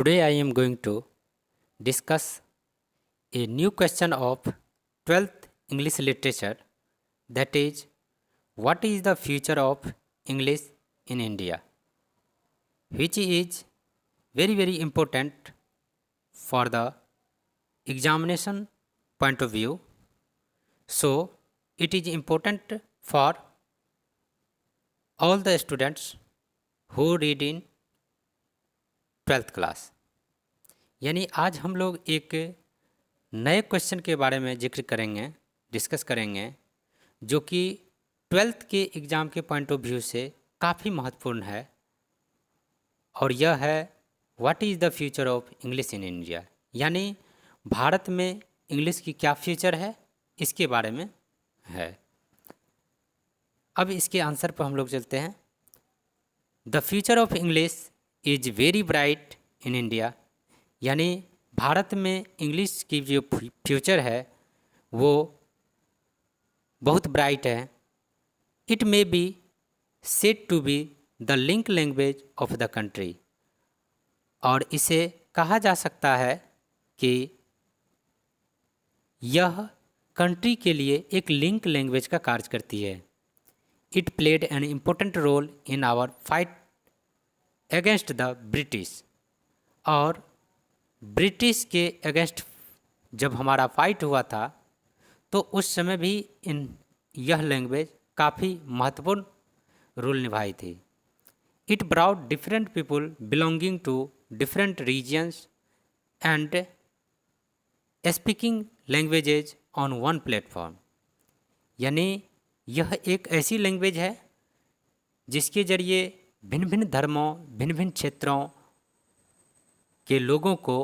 Today I am going to discuss a new question of 12th English literature, that is, what is the future of English in India, which is very important for the examination point of view. So it is important for all the students who read in 12th class. यानी आज हम लोग एक नए question के बारे में जिक्र करेंगे, डिस्कस करेंगे, जो कि 12th के एग्ज़ाम के पॉइंट ऑफ व्यू से काफ़ी महत्वपूर्ण है, और यह है what is the future of English in India. यानी भारत में इंग्लिश की क्या फ्यूचर है, इसके बारे में है। अब इसके आंसर पर हम लोग चलते हैं। The future of English is very bright in India. यानी भारत में इंग्लिश की जो फ्यूचर है वो बहुत ब्राइट है। It may be said to be the link language of the country, और इसे कहा जा सकता है कि यह कंट्री के लिए एक लिंक लैंग्वेज का कार्य करती है। It played an important role in our fight against the British, और ब्रिटिश के अगेंस्ट जब हमारा फाइट हुआ था तो उस समय भी यह लैंग्वेज काफ़ी महत्वपूर्ण रोल निभाई थी। It brought different people belonging to different regions and speaking languages on one platform. यानी यह एक ऐसी लैंग्वेज है जिसके ज़रिए भिन्न भिन्न धर्मों, भिन्न भिन्न क्षेत्रों के लोगों को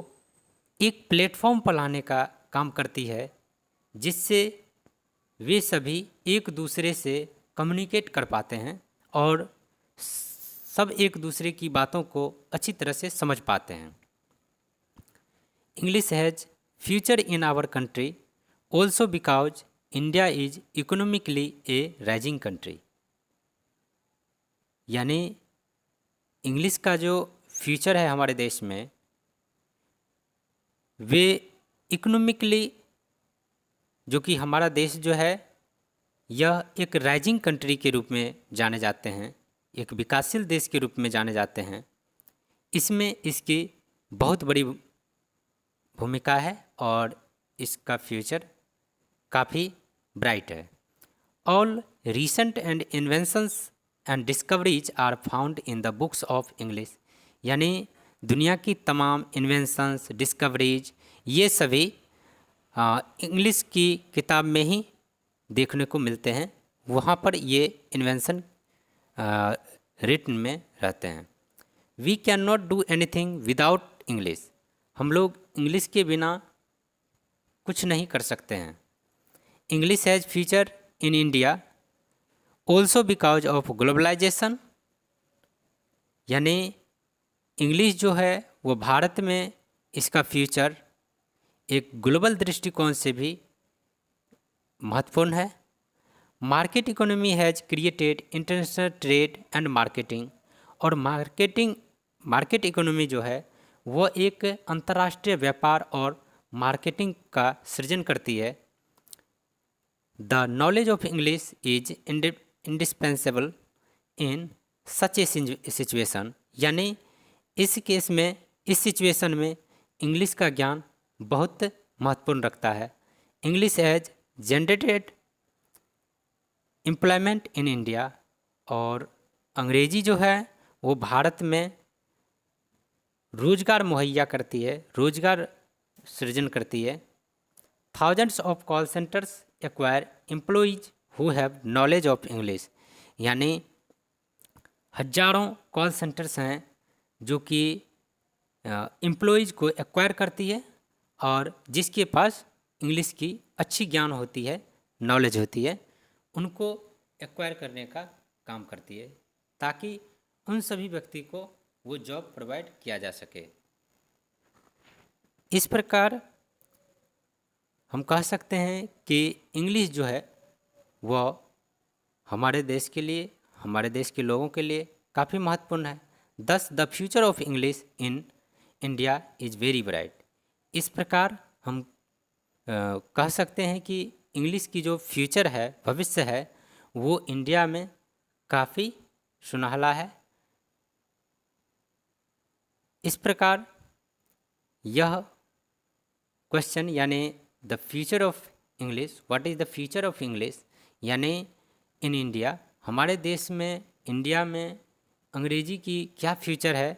एक प्लेटफॉर्म पर लाने का काम करती है, जिससे वे सभी एक दूसरे से कम्युनिकेट कर पाते हैं और सब एक दूसरे की बातों को अच्छी तरह से समझ पाते हैं। English has future in our country also because India is economically a rising country. यानी इंग्लिश का जो फ्यूचर है हमारे देश में, वे इकोनॉमिकली, जो कि हमारा देश जो है यह एक राइजिंग कंट्री के रूप में जाने जाते हैं, एक विकासशील देश के रूप में जाने जाते हैं। इसमें इसकी बहुत बड़ी भूमिका है और इसका फ्यूचर काफ़ी ब्राइट है। All recent and inventions and discoveries are found in the books of English. यानी दुनिया की तमाम इन्वेंशंस, डिस्कवरीज, ये सभी इंग्लिश की किताब में ही देखने को मिलते हैं। वहाँ पर ये इन्वेंशन रिटन में रहते हैं। We can not do anything without English. हम लोग इंग्लिश के बिना कुछ नहीं कर सकते हैं। English has future in India also because of globalisation. यानी इंग्लिश जो है वो भारत में इसका फ्यूचर एक ग्लोबल दृष्टिकोण से भी महत्वपूर्ण है। Market economy has created international trade and marketing. और मार्केट इकोनॉमी जो है वो एक अंतर्राष्ट्रीय व्यापार और मार्केटिंग का सृजन करती है। The knowledge of English is indispensable in such A situation. यानी इस केस में, इस सिचुएशन में इंग्लिश का ज्ञान बहुत महत्वपूर्ण रखता है। English has generated employment in India. और अंग्रेजी जो है वो भारत में रोजगार मुहैया करती है, रोजगार सृजन करती है। Thousands of call centres acquire employees who have knowledge of English. यानी हजारों कॉल सेंटर्स हैं जो कि एम्प्लॉइज को एक्वायर करती है और जिसके पास इंग्लिश की अच्छी ज्ञान होती है, नॉलेज होती है, उनको एक्वायर करने का काम करती है, ताकि उन सभी व्यक्ति को वो जॉब प्रोवाइड किया जा सके। इस प्रकार हम कह सकते हैं कि इंग्लिश जो है वह हमारे देश के लिए, हमारे देश के लोगों के लिए काफ़ी महत्वपूर्ण है। दस the future of English in India is very bright. इस प्रकार हम कह सकते हैं कि इंग्लिश की जो फ्यूचर है, भविष्य है, वो इंडिया में काफ़ी सुनहला है। इस प्रकार यह क्वेश्चन यानी the future of English, what is the future of English, यानी इन इंडिया, हमारे देश में, इंडिया में अंग्रेजी की क्या फ्यूचर है,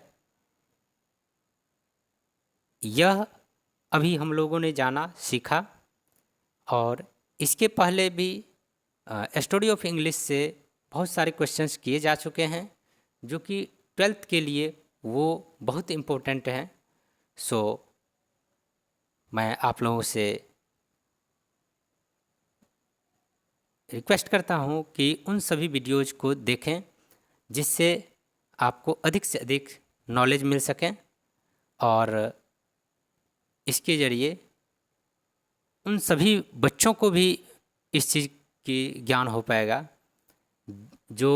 यह अभी हम लोगों ने जाना, सीखा। और इसके पहले भी स्टोरी ऑफ इंग्लिश से बहुत सारे क्वेश्चंस किए जा चुके हैं जो कि 12th के लिए वो बहुत इम्पोर्टेंट हैं। सो मैं आप लोगों से रिक्वेस्ट करता हूँ कि उन सभी वीडियोज़ को देखें जिससे आपको अधिक से अधिक नॉलेज मिल सके और इसके ज़रिए उन सभी बच्चों को भी इस चीज़ की ज्ञान हो पाएगा जो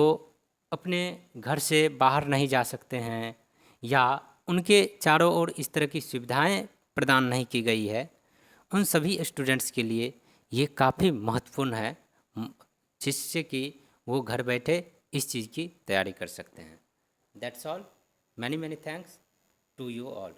अपने घर से बाहर नहीं जा सकते हैं या उनके चारों ओर इस तरह की सुविधाएं प्रदान नहीं की गई है। उन सभी स्टूडेंट्स के लिए ये काफ़ी महत्वपूर्ण है जिससे कि वो घर बैठे इस चीज़ की तैयारी कर सकते हैं। That's all. Many many thanks to you all.